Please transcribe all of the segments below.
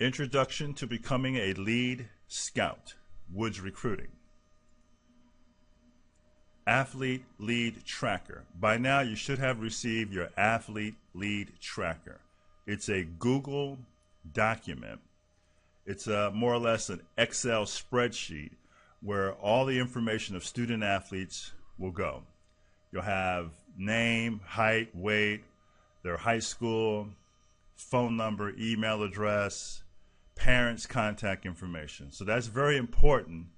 Introduction to Becoming a Lead Scout, Woods Recruiting. Athlete Lead Tracker. By now you should have received your Athlete Lead Tracker. It's a Google document. It's more or less an Excel spreadsheet where all the information of student athletes will go. You'll have name, height, weight, their high school, phone number, email address, parents' contact information. So that's very important,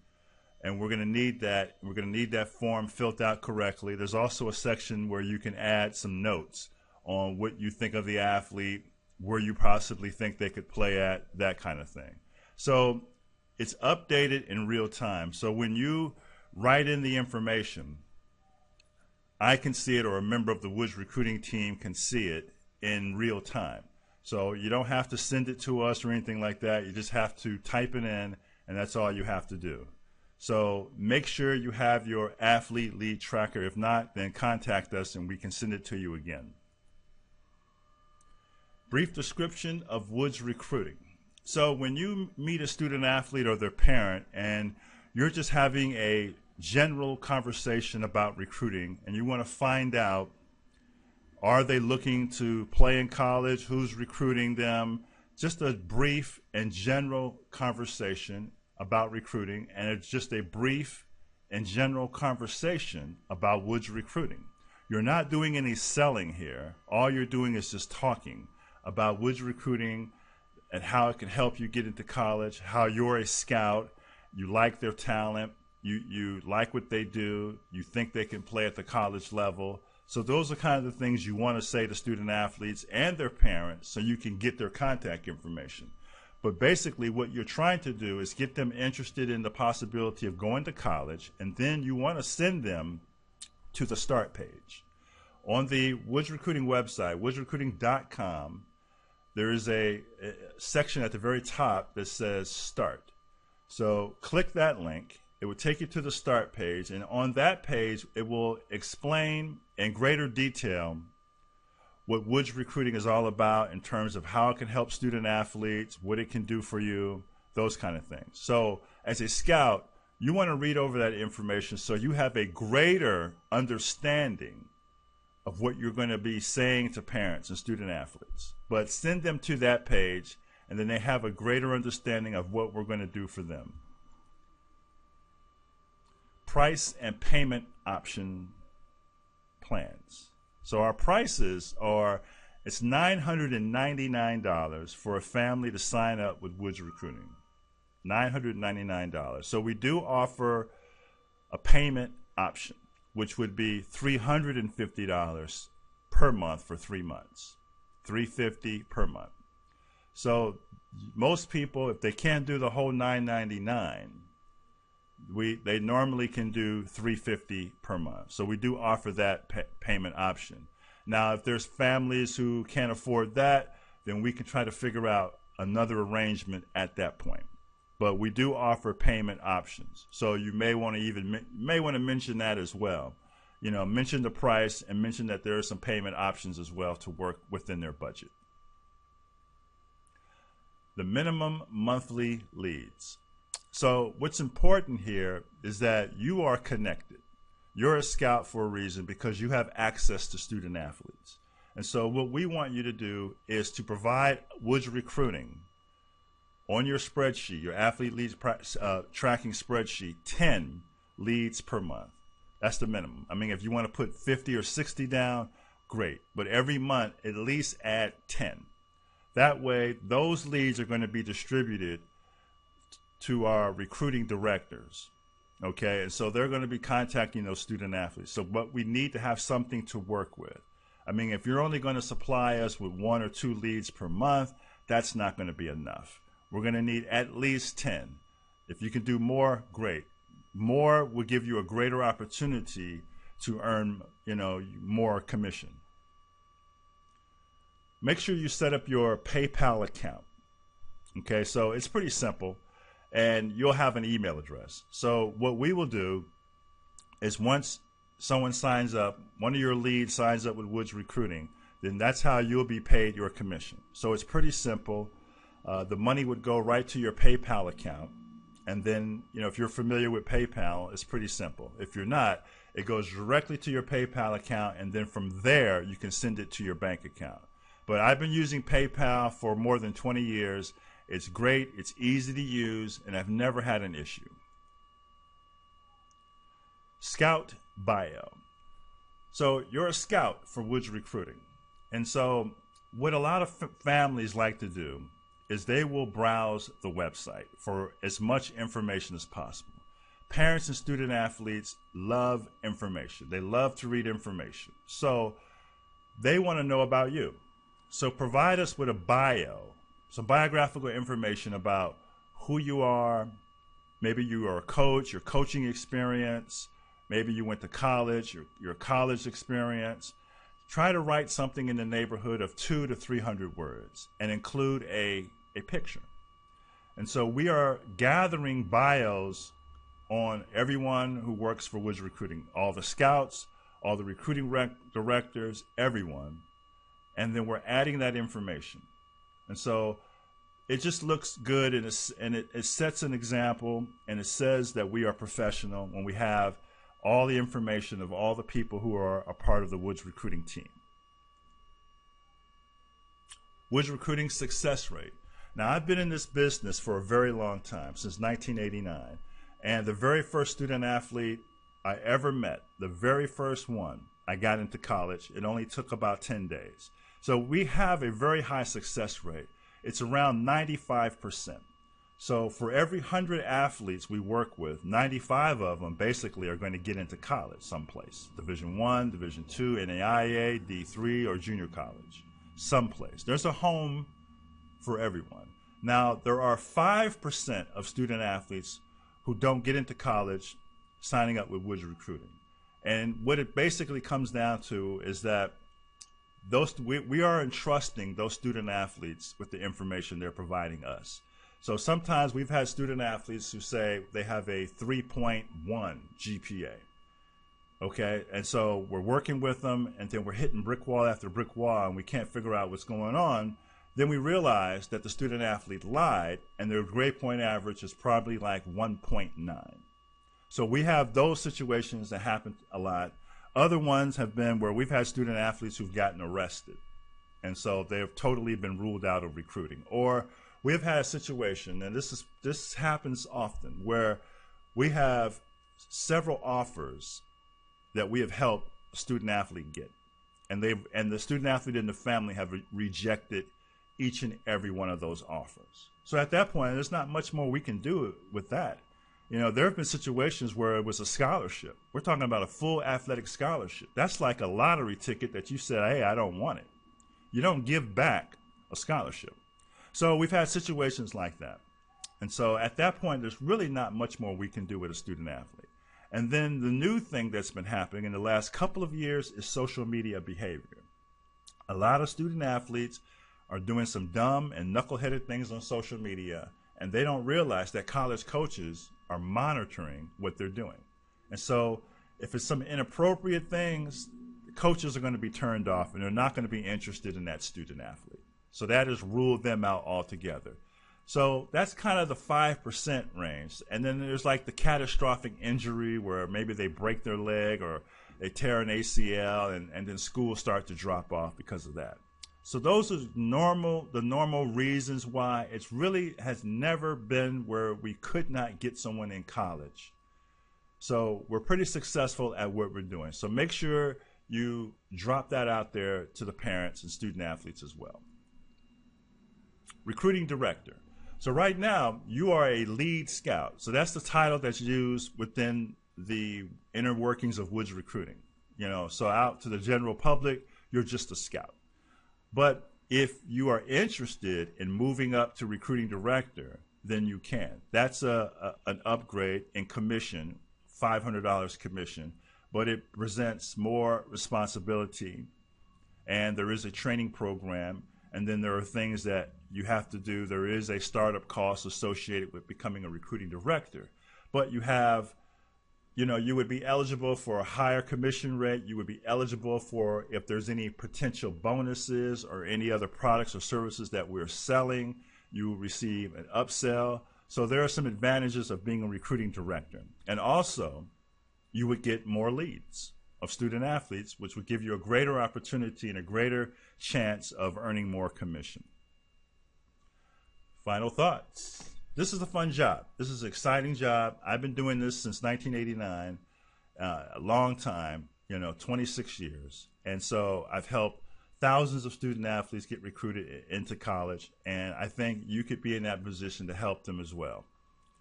and we're going to need that. We're going to need that form filled out correctly. There's also a section where you can add some notes on what you think of the athlete, where you possibly think they could play at, that kind of thing. So it's updated in real time. So when you write in the information, I can see it, or a member of the Woods recruiting team can see it in real time. So you don't have to send it to us or anything like that. You just have to type it in, and that's all you have to do. So make sure you have your Athlete Lead Tracker. If not, then contact us and we can send it to you again. Brief description of Woods recruiting. So when you meet a student athlete or their parent and you're just having a general conversation about recruiting and you want to find out, are they looking to play in college? Who's recruiting them? Just a brief and general conversation about recruiting, and it's just a brief and general conversation about Woods recruiting. You're not doing any selling here. All you're doing is just talking about Woods recruiting and how it can help you get into college, how you're a scout, you like their talent, you like what they do, you think they can play at the college level. So those are kind of the things you want to say to student athletes and their parents so you can get their contact information. But basically what you're trying to do is get them interested in the possibility of going to college, and then you want to send them to the start page. On the Woods Recruiting website, woodsrecruiting.com, there is a section at the very top that says Start. So click that link. It will take you to the start page, and on that page it will explain in greater detail what Woods recruiting is all about in terms of how it can help student athletes, what it can do for you, those kind of things. So as a scout, you want to read over that information so you have a greater understanding of what you're going to be saying to parents and student athletes. But send them to that page, and then they have a greater understanding of what we're going to do for them. Price and payment option plans. So our prices are, it's $999 for a family to sign up with Woods Recruiting. $999. So we do offer a payment option, which would be $350 per month for 3 months. $350 per month. So most people, if they can't do the whole $999, they normally can do $350 per month. So we do offer that payment option. Now, if there's families who can't afford that, then we can try to figure out another arrangement at that point. But we do offer payment options. So you may want to mention that as well. You know, mention the price and mention that there are some payment options as well to work within their budget. The minimum monthly leads. So what's important here is that you are connected. You're a scout for a reason because you have access to student athletes. And so what we want you to do is to provide Woods Recruiting on your spreadsheet, your athlete leads tracking spreadsheet, 10 leads per month. That's the minimum. I mean, if you want to put 50 or 60 down, great. But every month, at least add 10. That way, those leads are going to be distributed to our recruiting directors, okay? And so they're going to be contacting those student athletes. So, but we need to have something to work with. I mean, if you're only going to supply us with 1 or 2 leads per month, that's not going to be enough. We're going to need at least 10. If you can do more, great. More will give you a greater opportunity to earn, more commission. Make sure you set up your PayPal account. Okay, so it's pretty simple. And you'll have an email address. So what we will do is once someone signs up, one of your leads signs up with Woods Recruiting, then that's how you'll be paid your commission. So it's pretty simple. The money would go right to your PayPal account. And then, if you're familiar with PayPal, it's pretty simple. If you're not, it goes directly to your PayPal account, and then from there, you can send it to your bank account. But I've been using PayPal for more than 20 years. It's great, it's easy to use, and I've never had an issue. Scout bio. So you're a scout for Woods Recruiting. And so what a lot of families like to do is they will browse the website for as much information as possible. Parents and student athletes love information. They love to read information. So they want to know about you. So provide us with a bio, some biographical information about who you are. Maybe you are a coach, your coaching experience. Maybe you went to college, your college experience. Try to write something in the neighborhood of 200 to 300 words and include a picture. And so we are gathering bios on everyone who works for Woods Recruiting, all the scouts, all the recruiting directors, everyone. And then we're adding that information. And so it just looks good, and it sets an example, and it says that we are professional when we have all the information of all the people who are a part of the Woods Recruiting team. Woods Recruiting success rate. Now, I've been in this business for a very long time, since 1989. And the very first student athlete I ever met, the very first one, I got into college. It only took about 10 days. So we have a very high success rate. It's around 95%. So for every 100 athletes we work with, 95 of them basically are going to get into college someplace. Division I, Division II, NAIA, D3, or junior college, someplace. There's a home for everyone. Now, there are 5% of student athletes who don't get into college signing up with Woods Recruiting. And what it basically comes down to is that we are entrusting those student athletes with the information they're providing us. So sometimes we've had student athletes who say they have a 3.1 GPA. Okay, and so we're working with them, and then we're hitting brick wall after brick wall, and we can't figure out what's going on. Then we realize that the student athlete lied, and their grade point average is probably like 1.9. So we have those situations that happen a lot. Other ones have been where we've had student athletes who've gotten arrested, and so they've totally been ruled out of recruiting. Or we've had a situation, and this happens often, where we have several offers that we have helped a student athlete get, and the student athlete and the family have rejected each and every one of those offers. So at that point, there's not much more we can do with that. There have been situations where it was a scholarship. We're talking about a full athletic scholarship. That's like a lottery ticket that you said, hey, I don't want it. You don't give back a scholarship. So we've had situations like that. And so at that point, there's really not much more we can do with a student athlete. And then the new thing that's been happening in the last couple of years is social media behavior. A lot of student athletes are doing some dumb and knuckleheaded things on social media, and they don't realize that college coaches are monitoring what they're doing. And so if it's some inappropriate things, coaches are going to be turned off, and they're not going to be interested in that student athlete. So that has ruled them out altogether. So that's kind of the 5% range. And then there's like the catastrophic injury where maybe they break their leg or they tear an ACL, and then schools start to drop off because of that. So those are the normal reasons why it really has never been where we could not get someone in college. So we're pretty successful at what we're doing. So make sure you drop that out there to the parents and student athletes as well. Recruiting director. So right now, you are a lead scout. So that's the title that's used within the inner workings of Woods Recruiting. So out to the general public, you're just a scout. But if you are interested in moving up to recruiting director, then you can. That's an upgrade in commission, $500 commission, but it presents more responsibility, and there is a training program, and then there are things that you have to do. There is a startup cost associated with becoming a recruiting director, but you have, you would be eligible for a higher commission rate. You would be eligible for if there's any potential bonuses or any other products or services that we're selling. You will receive an upsell. So there are some advantages of being a recruiting director. And also, you would get more leads of student athletes, which would give you a greater opportunity and a greater chance of earning more commission. Final thoughts. This is a fun job. This is an exciting job. I've been doing this since 1989, a long time, 26 years. And so I've helped thousands of student athletes get recruited into college, and I think you could be in that position to help them as well.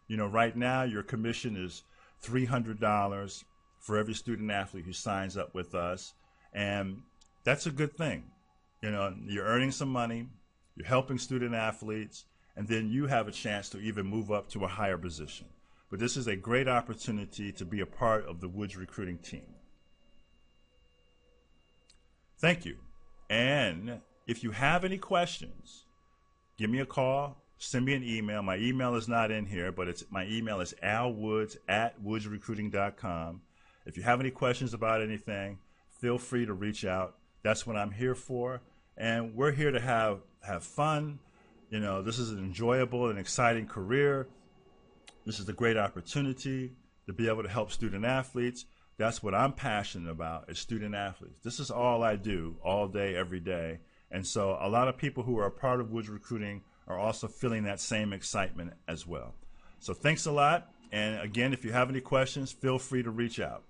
Right now your commission is $300 for every student athlete who signs up with us, and that's a good thing. You're earning some money, you're helping student athletes, and then you have a chance to even move up to a higher position. But this is a great opportunity to be a part of the Woods recruiting team. Thank you. And if you have any questions, give me a call, send me an email. My email is not in here, but my email is alwoods@woodsrecruiting.com. If you have any questions about anything, feel free to reach out. That's what I'm here for. And we're here to have fun. This is an enjoyable and exciting career. This is a great opportunity to be able to help student athletes. That's what I'm passionate about, is student athletes. This is all I do all day, every day. And so a lot of people who are a part of Woods Recruiting are also feeling that same excitement as well. So thanks a lot. And again, if you have any questions, feel free to reach out.